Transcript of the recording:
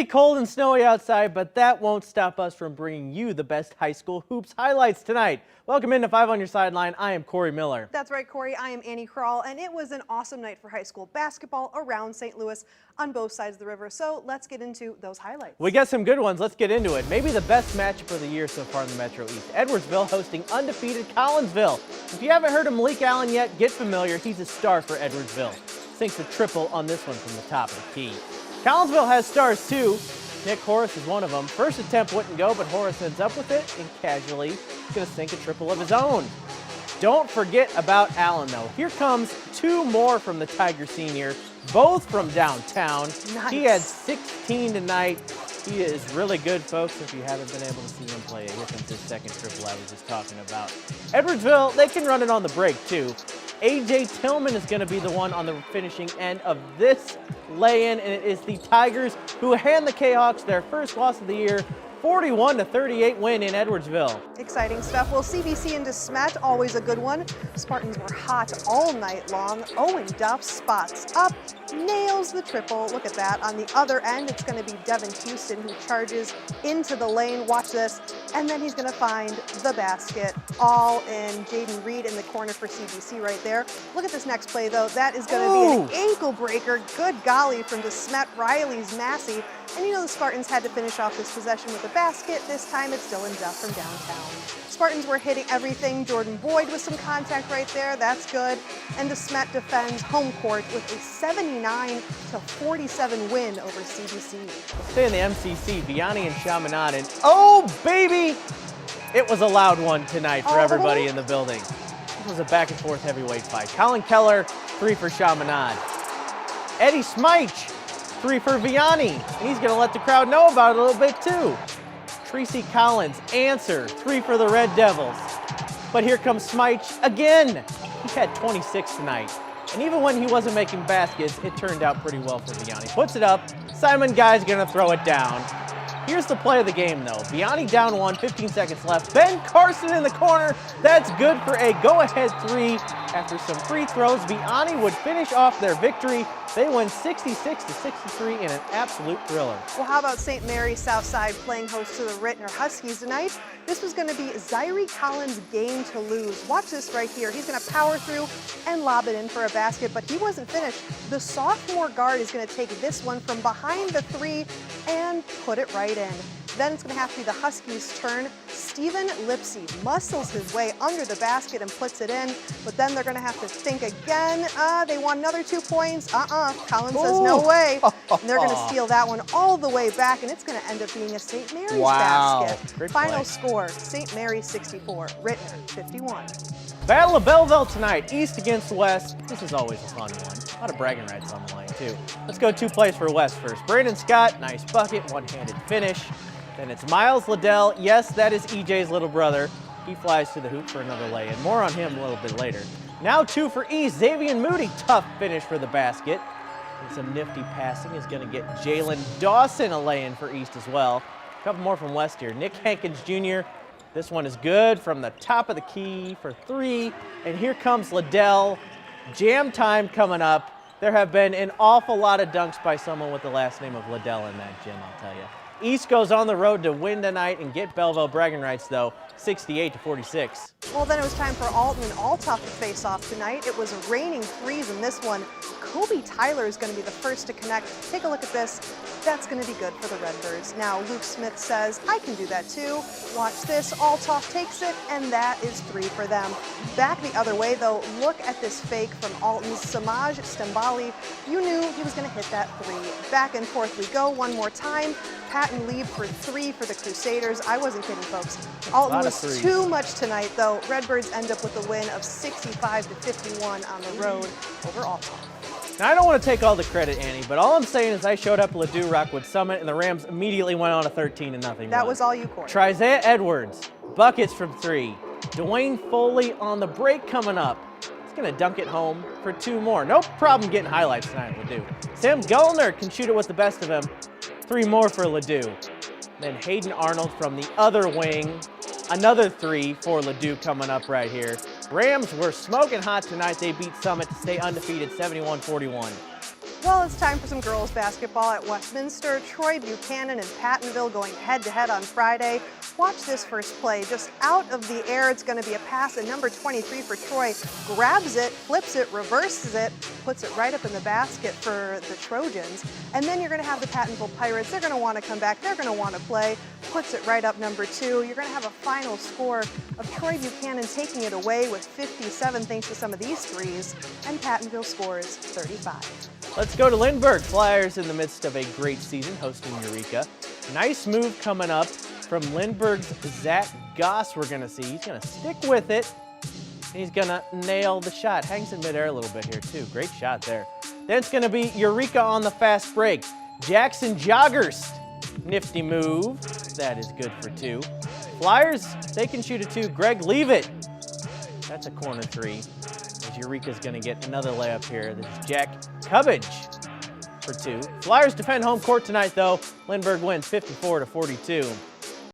be cold and snowy outside, but that won't stop us from bringing you the best high school hoops highlights tonight. Welcome into 5 on Your Sideline. I am Corey Miller. That's right, Corey. I am Annie Krall, and it was an awesome night for high school basketball around St. Louis on both sides of the river. So let's get into those highlights. We got some good ones. Let's get into it. Maybe the best matchup of the year so far in the Metro East. Edwardsville hosting undefeated Collinsville. If you haven't heard of Malik Allen yet, get familiar. He's a star for Edwardsville. Sinks a triple on this one from the top of the key. Collinsville has stars too. Nick Horace is one of them. First attempt wouldn't go, but Horace ends up with it and casually is going to sink a triple of his own. Don't forget about Allen, though. Here comes two more from the Tiger senior, both from downtown. Nice. He had 16 tonight. He is really good, folks, if you haven't been able to see him play. Here comes his second triple I was just talking about. Edwardsville, they can run it on the break, too. A.J. Tillman is going to be the one on the finishing end of this lay-in, and it is the Tigers who hand the K-Hawks their first loss of the year, 41-38 win in Edwardsville. Exciting stuff. Well, CBC and DeSmet, always a good one. Spartans were hot all night long. Owen Duff spots up, nails the triple. Look at that. On the other end, it's going to be Devin Houston who charges into the lane. Watch this. And then he's going to find the basket. All in. Jaden Reed in the corner for CBC right there. Look at this next play, though. That is going to be an ankle breaker. Good golly from DeSmet. Riley's Massey. And you know the Spartans had to finish off this possession with a basket. This time it's Dylan Duff from downtown. Spartans were hitting everything. Jordan Boyd with some contact right there. That's good. And DeSmet defends home court with a 79-47 win over CBC. Stay in the MCC, Vianney and Chaminade. And oh, baby! It was a loud one tonight for everybody in the building. This was a back and forth heavyweight fight. Colin Keller, 3 for Chaminade. Eddie Smyche, 3 for Vianney, and he's going to let the crowd know about it a little bit too. Tracy Collins, answer, 3 for the Red Devils. But here comes Smyche again. He had 26 tonight. And even when he wasn't making baskets, it turned out pretty well for Vianney. Puts it up, Simon Guy's going to throw it down. Here's the play of the game though. Vianney down 1, 15 seconds left. Ben Carson in the corner. That's good for a go-ahead 3. After some free throws, Vianney would finish off their victory. They win 66-63 in an absolute thriller. Well, how about St. Mary's Southside playing host to the Rittner Huskies tonight? This was going to be Zaire Collins' game to lose. Watch this right here. He's going to power through and lob it in for a basket, but he wasn't finished. The sophomore guard is going to take this one from behind the 3 and put it right in. Then it's going to have to be the Huskies' turn. Steven Lipsy muscles his way under the basket and puts it in, but then they're going to have to think again. They want another 2 points. Collins says no way. And they're going to steal that one all the way back, and it's going to end up being a St. Mary's basket. Great Final play. Score, St. Mary's 64, Rittner 51. Battle of Belleville tonight, East against West. This is always a fun one. A lot of bragging rights on the line too. Let's go 2 plays for West first. Brandon Scott, nice bucket, one-handed finish. Then it's Miles Liddell. Yes, that is EJ's little brother. He flies to the hoop for another lay-in. More on him a little bit later. Now 2 for East. Xavier Moody, tough finish for the basket. And some nifty passing is going to get Jalen Dawson a lay-in for East as well. A couple more from West here. Nick Hankins Jr. This one is good from the top of the key for 3. And here comes Liddell. Jam time coming up. There have been an awful lot of dunks by someone with the last name of Liddell in that gym, I'll tell you. East goes on the road to win tonight and get Belleville bragging rights, though, 68-46. Well, then it was time for Alton and Altough to face off tonight. It was raining 3s in this one. Kobe Tyler is going to be the first to connect. Take a look at this. That's going to be good for the Redbirds. Now, Luke Smith says, I can do that too. Watch this. Altough takes it, and that is 3 for them. Back the other way, though, look at this fake from Alton's Samaj Stembali. You knew he was going to hit that 3. Back and forth we go one more time. Patton lead for 3 for the Crusaders. I wasn't kidding, folks. Alton was too much tonight, though. Redbirds end up with a win of 65-51 on the road over Alton. Now, I don't want to take all the credit, Annie, but all I'm saying is I showed up at Ladue Rockwood Summit, and the Rams immediately went on a 13-0 run. That was all you, Corey. Trizea Edwards, buckets from 3. Dwayne Foley on the break coming up. He's going to dunk it home for 2 more. No problem getting highlights tonight at Ladue. Sam Gullner can shoot it with the best of him. 3 more for Ladue. Then Hayden Arnold from the other wing. Another 3 for Ladue coming up right here. Rams were smoking hot tonight. They beat Summit to stay undefeated, 71-41. Well, it's time for some girls basketball at Westminster. Troy Buchanan and Pattonville going head-to-head on Friday. Watch this first play. Just out of the air, it's going to be a pass, and number 23 for Troy grabs it, flips it, reverses it, puts it right up in the basket for the Trojans. And then you're going to have the Pattonville Pirates. They're going to want to come back. They're going to want to play. Puts it right up number 2. You're going to have a final score of Troy Buchanan taking it away with 57 thanks to some of these threes, and Pattonville scores 35. Let's go to Lindberg. Flyers in the midst of a great season hosting Eureka. Nice move coming up from Lindberg's Zach Goss we're going to see. He's going to stick with it. He's going to nail the shot. Hangs in midair a little bit here too. Great shot there. Then it's going to be Eureka on the fast break. Jackson Joggers. Nifty move. That is good for 2. Flyers, they can shoot a 2. Greg, leave it. That's a corner 3. As Eureka's going to get another layup here. This is Jack Cubbage for 2. Flyers defend home court tonight, though. Lindberg wins 54-42.